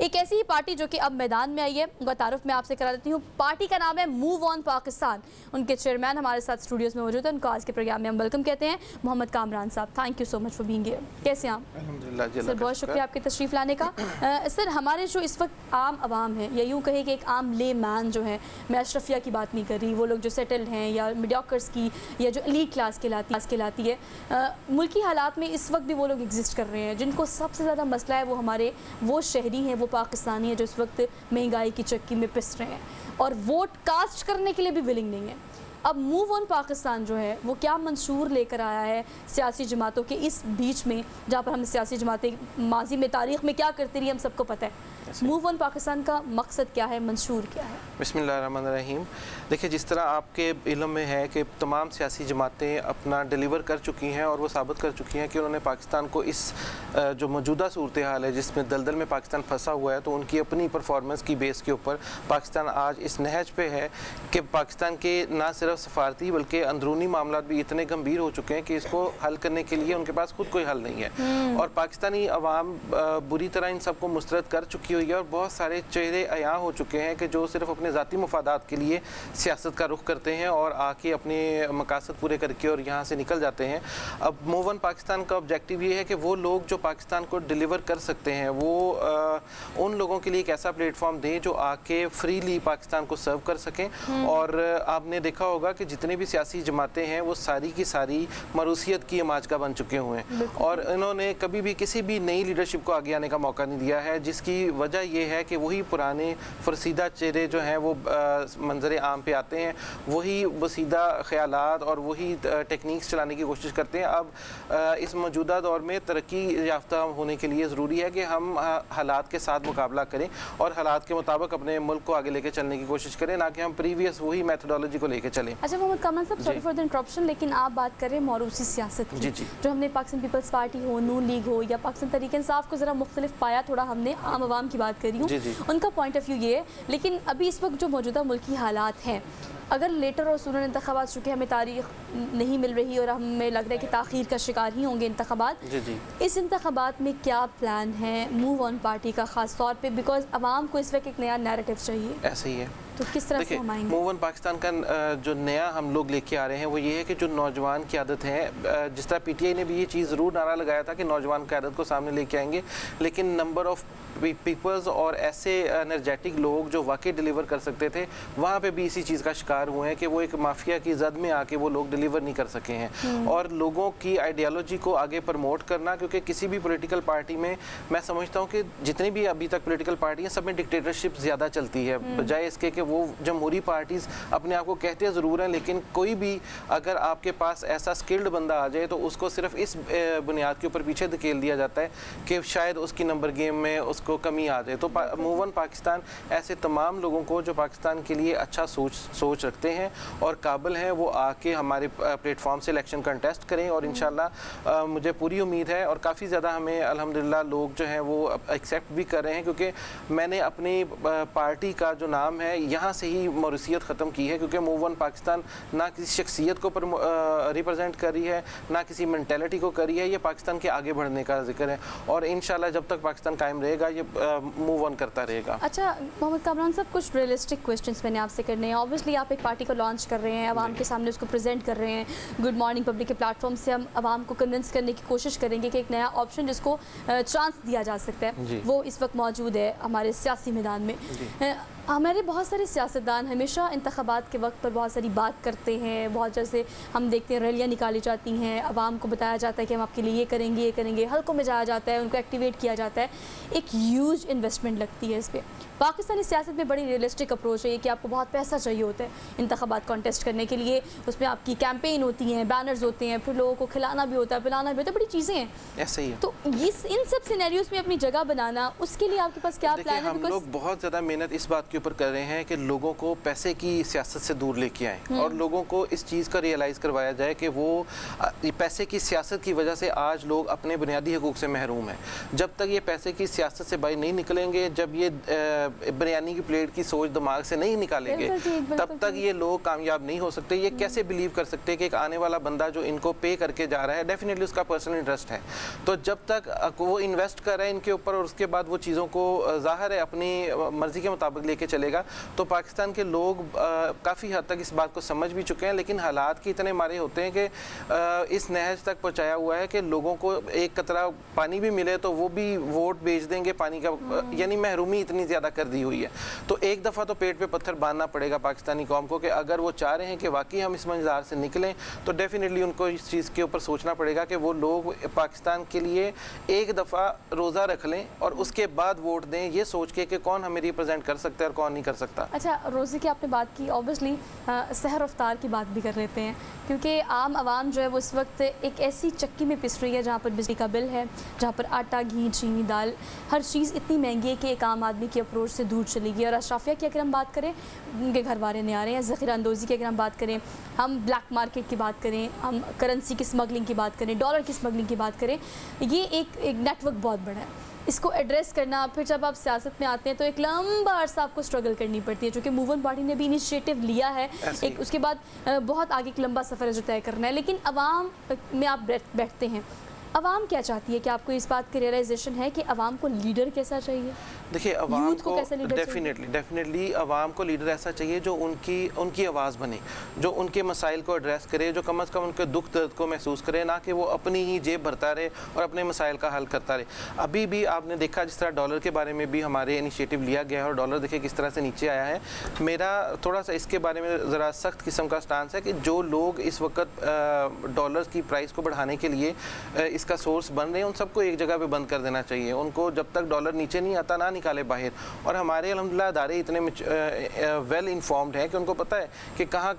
एक ऐसी ही पार्टी जो कि अब मैदान में आई है, उनका तारुफ मैं आपसे करा देती हूँ। पार्टी का नाम है मूव ऑन पाकिस्तान। उनके चेयरमैन हमारे साथ स्टूडियोज़ में मौजूद है, उनको आज के प्रोग्राम में हम वेलकम कहते हैं, मोहम्मद कामरान साहब। Thank you so much for being here. कैसे हैं आप? अल्हम्दुलिल्लाह सर, बहुत शुक्रिया आपकी तशरीफ़ लाने का। सर, हमारे जो इस वक्त आम आवाम है, या यूँ कहे कि एक आम ले मैन जो है, मैं अशरफिया की बात नहीं कर रही, वो लोग जो सेटल्ड हैं या मीडियोकर्स की या जो एलीट क्लास कहलाती है, मुल्की हालात में इस वक्त भी वो लोग एग्जिस्ट कर रहे हैं। जिनको सबसे ज़्यादा मसला है वो शहरी हैं, वो पाकिस्तानी हैं जो इस वक्त महंगाई की चक्की में पिस रहे हैं और वोट कास्ट करने के लिए भी विलिंग नहीं है। अब मूव ऑन पाकिस्तान जो है वो क्या मंशूर लेकर आया है सियासी जमातों के इस बीच में, जहाँ पर हम सियासी जमातें माजी में तारीख़ में क्या करती रही हम सबको पता है। मूव ऑन पाकिस्तान का मकसद क्या है, मंशूर क्या है? बिस्मिल्लाहिर्रहमानिर्रहीम। देखिए, जिस तरह आपके इल्म में है कि तमाम सियासी जमातें अपना डिलीवर कर चुकी हैं और वो साबित कर चुकी हैं कि उन्होंने पाकिस्तान को इस जो मौजूदा सूरत हाल है जिसमें दलदल में पाकिस्तान फंसा हुआ है, तो उनकी अपनी परफॉर्मेंस की बेस के ऊपर पाकिस्तान आज इस नहज पे है कि पाकिस्तान के ना सिर्फ सफारती बल्कि अंदरूनी मामला भी इतने गंभीर हो चुके हैं कि इसको हल करने के लिए उनके पास खुद कोई हल नहीं है। और पाकिस्तानी अवाम बुरी तरह इन सबको मुस्तरद कर चुकी हुई है और बहुत सारे चेहरे अयां हो चुके हैं कि जो सिर्फ अपने ज़ाती मफादात के लिए सियासत का रुख करते हैं और आके अपने मकासद पूरे करके और यहाँ से निकल जाते हैं। अब मूव ऑन पाकिस्तान का ऑब्जेक्टिव ये है कि वो लोग जो पाकिस्तान को डिलीवर कर सकते हैं वो उन लोगों के लिए एक ऐसा प्लेटफॉर्म दें जो आके फ्रीली पाकिस्तान को सर्व कर सकें। और आपने देखा होगा कि जितने भी सियासी जमातें हैं वो सारी की सारी मरूसियत की अमाजगा बन चुके हुए हैं और इन्होंने कभी भी किसी भी नई लीडरशिप को आगे आने का मौका नहीं दिया है, जिसकी वजह ये है कि वही पुराने फरसीदा चेहरे जो हैं वो मंजर आम पे आते हैं, वही वसीदा ख्यालात और वही टेक्निक्स चलाने की कोशिश करते हैं। अब इस मौजूदा दौर में तरक्की याफ्ता होने के लिए ज़रूरी है कि हम हालात के साथ मुकाबला करें और हालात के मुताबिक अपने मुल्क को आगे लेके चलने की कोशिश करें, ना कि हम प्रीवियस वही मेथोडोलॉजी को लेके चलें। अच्छा मोहम्मद कामरान साहब, सॉरी फॉर द इंटरप्शन, लेकिन आप बात कर रहे हैं मौरूसी सियासत की, जो हमने पाकिस्तान पीपल्स पार्टी हो, नून लीग हो या पाकिस्तान तहरीक इंसाफ को ज़रा मुख्तलिफ पाया, थोड़ा हमने आम आवाम की बात करी हूँ, उनका पॉइंट ऑफ व्यू ये है। लेकिन अभी इस वक्त जो मौजूदा मुल्की हालात हैं, अगर लेटर और सूरन इंतखाबात चूँकि हमें तारीख नहीं मिल रही और हमें लग रहा है कि ताख़ीर का शिकार ही होंगे इंतखाबात, इस इंतखाबात में क्या प्लान है मूव ऑन पार्टी का ख़ास तौर पे, बिकॉज आवाम को इस वक्त एक नया नैरेटिव चाहिए? ऐसे ही है, तो किस तरह से हम आएंगे? मूव ऑन पाकिस्तान का जो नया हम लोग लेके आ रहे हैं वो ये है कि जो नौजवान क़यादत है, जिस तरह पीटीआई ने भी ये चीज़ ज़रूर नारा लगाया था कि नौजवान क़यादत को सामने लेके आएंगे, लेकिन नंबर ऑफ़ पीपल्स और ऐसे एनर्जेटिक लोग जो वाकई डिलीवर कर सकते थे वहाँ पे भी इसी चीज़ का शिकार हुए हैं कि वो एक माफिया की जद में आके वो लोग डिलीवर नहीं कर सके हैं। और लोगों की आइडियालॉजी को आगे प्रमोट करना, क्योंकि किसी भी पॉलिटिकल पार्टी में मैं समझता हूँ कि जितनी भी अभी तक पॉलिटिकल पार्टी हैं सब में डिक्टेटरशिप ज़्यादा चलती है, बजाय इसके कि वो जमहूरी पार्टीज़ अपने आप को कहते हैं ज़रूर हैं, लेकिन कोई भी अगर आपके पास ऐसा स्किल्ड बंदा आ जाए तो उसको सिर्फ इस बुनियाद के ऊपर पीछे धकेल दिया जाता है कि शायद उसकी नंबर गेम में उसको कमी आ जाए। तो मूव ऑन पाकिस्तान ऐसे तमाम लोगों को जो पाकिस्तान के लिए अच्छा सोच रखते हैं और काबिल हैं, वो आके हमारे प्लेटफॉर्म से इलेक्शन कंटेस्ट करें और इंशाल्लाह मुझे पूरी उम्मीद है और काफ़ी ज़्यादा हमें अल्हम्दुलिल्लाह लोग जो हैं वो एक्सेप्ट भी कर रहे हैं, क्योंकि मैंने अपनी पार्टी का जो नाम है यहाँ से ही मौरूसियत ख़त्म की है, क्योंकि मूव ऑन पाकिस्तान ना किसी शख्सियत को रिप्रेजेंट कर रही है ना किसी मेंटेलिटी को कर रही है, ये पाकिस्तान के आगे बढ़ने का जिक्र है और इंशाल्लाह जब तक पाकिस्तान कायम रहेगा ये मूव ऑन करता रहेगा। अच्छा मोहम्मद कामरान साहब, कुछ रियलिस्टिक क्वेश्चंस मैंने आपसे करने हैं। ऑब्वियसली आप एक पार्टी को लॉन्च कर रहे हैं, आवाम के सामने उसको प्रेजेंट कर रहे हैं, गुड मॉर्निंग पब्लिक के प्लेटफॉर्म से हम आवाम को कन्विंस करने की कोशिश करेंगे कि एक नया ऑप्शन जिसको चांस दिया जा सकता है वो इस वक्त मौजूद है हमारे सियासी मैदान में। हमारे बहुत सारे सियासतदान हमेशा इंतखाबात के वक्त पर बहुत सारी बात करते हैं, बहुत जैसे हम देखते हैं रैलियाँ निकाली जाती हैं, आवाम को बताया जाता है कि हम आपके लिए ये करेंगे, हल्कों में जाया जाता है, उनको एक्टिवेट किया जाता है, एक ह्यूज इन्वेस्टमेंट लगती है इस पर। पाकिस्तानी सियासत में बड़ी रियलिस्टिक अप्रोच है ये कि आपको बहुत पैसा चाहिए होता है इंतखाबात कॉन्टेस्ट करने के लिए, उसमें आपकी कैंपेन होती हैं, बैनर्स होते हैं, फिर लोगों को खिलाना भी होता है, पिलाना भी होता है, बड़ी चीज़ें हैं। ऐसे ही है। तो इन सब सिनेरियोज में अपनी जगह बनाना, उसके लिए आपके पास क्या प्लान है? हम लोग बहुत ज़्यादा मेहनत इस बात के ऊपर कर रहे हैं कि लोगों को पैसे की सियासत से दूर लेके आएँ और लोगों को इस चीज़ का रियलाइज़ करवाया जाए कि वो पैसे की सियासत की वजह से आज लोग अपने बुनियादी हकूक़ से महरूम हैं। जब तक ये पैसे की सियासत से बाहर नहीं निकलेंगे, जब ये बिरयानी की प्लेट की सोच दिमाग से नहीं निकालेंगे, तब तक ये लोग कामयाब नहीं हो सकते। ये कैसे बिलीव कर सकते हैं कि एक आने वाला बंदा जो इनको पे करके जा रहा है डेफिनेटली उसका पर्सनल इंटरेस्ट है, तो जब तक वो इन्वेस्ट कर रहा है इनके ऊपर और उसके बाद वो चीज़ों को ज़ाहिर है अपनी मर्ज़ी के मुताबिक लेके चलेगा, तो पाकिस्तान के लोग काफ़ी हद तक इस बात को समझ भी चुके हैं। लेकिन हालात के इतने मारे होते हैं कि इस नहज तक पहुँचाया हुआ है कि लोगों को एक कतरा पानी भी मिले तो वो भी वोट बेच देंगे पानी का, यानी महरूमी इतनी ज़्यादा कर दी हुई है। तो एक दफ़ा तो पेट पे पत्थर बांधना पड़ेगा पाकिस्तानी कौम को कि अगर वो चाह रहे हैं कि वाकई हम इस मंजार से निकलें, तो डेफिनेटली उनको इस चीज़ के ऊपर सोचना पड़ेगा कि वो लोग पाकिस्तान के लिए एक दफ़ा रोज़ा रख लें और उसके बाद वोट दें, ये सोच के कि कौन हमें रिप्रेजेंट कर सकता है और कौन नहीं कर सकता। अच्छा, रोज़े की आपने बात की, ऑब्वियसली सहर अफ्तार की बात भी कर लेते हैं, क्योंकि आम आवाम जो है वो इस वक्त एक ऐसी चक्की में पिस रही है जहाँ पर बिजली का बिल है, जहाँ पर आटा, घी, चीनी, दाल, हर चीज़ इतनी महंगी है कि एक आम आदमी की अप्रोच से दूर चली गई। और अशराफिया की अगर हम बात करें, उनके घर वाले नहीं आ रहे हैं, ज़ख़ीरा अंदोज़ी की अगर हम बात करें, हम ब्लैक मार्केट की बात करें, हम करेंसी की स्मगलिंग की बात करें, डॉलर की स्मगलिंग की बात करें, ये एक नेटवर्क बहुत बड़ा है। इसको एड्रेस करना, फिर जब आप सियासत में आते हैं तो एक लंबा अर्सा आपको स्ट्रगल करनी पड़ती है, जो कि मूवमेंट पार्टी ने भी इनिशिएटिव लिया है। एक उसके बाद बहुत आगे एक लंबा सफ़र है जो तय करना है। लेकिन अवाम में आप बैठते हैं, अवाम क्या चाहती है? कि आपको इस बात की रियलाइजेशन है कि अवाम को लीडर कैसा चाहिए? देखिए, अवाम को डेफिनेटली अवाम को लीडर ऐसा चाहिए जो उनकी आवाज़ बने, जो उनके मसाइल को एड्रेस करे, जो कम अज़ कम उनके दुख दर्द को महसूस करे, ना कि वो अपनी ही जेब भरता रहे और अपने मसाइल का हल करता रहे। अभी भी आपने देखा जिस तरह डॉलर के बारे में भी हमारे इनिशिएटिव लिया गया है और डॉलर देखिए किस तरह से नीचे आया है। मेरा थोड़ा सा इसके बारे में ज़रा सख्त किस्म का स्टांस है कि जो लोग इस वक्त डॉलर की प्राइस को बढ़ाने के लिए इसका सोर्स बन रहे हैं, उन सबको एक जगह पे बंद कर देना चाहिए। उनको जब तक डॉलर नीचे नहीं आता ना निकाले बाहर। और हमारे अल्हम्दुलिल्लाह अदारे इतने वेल इन्फॉर्म्ड हैं कि उनको पता है कि कहाँ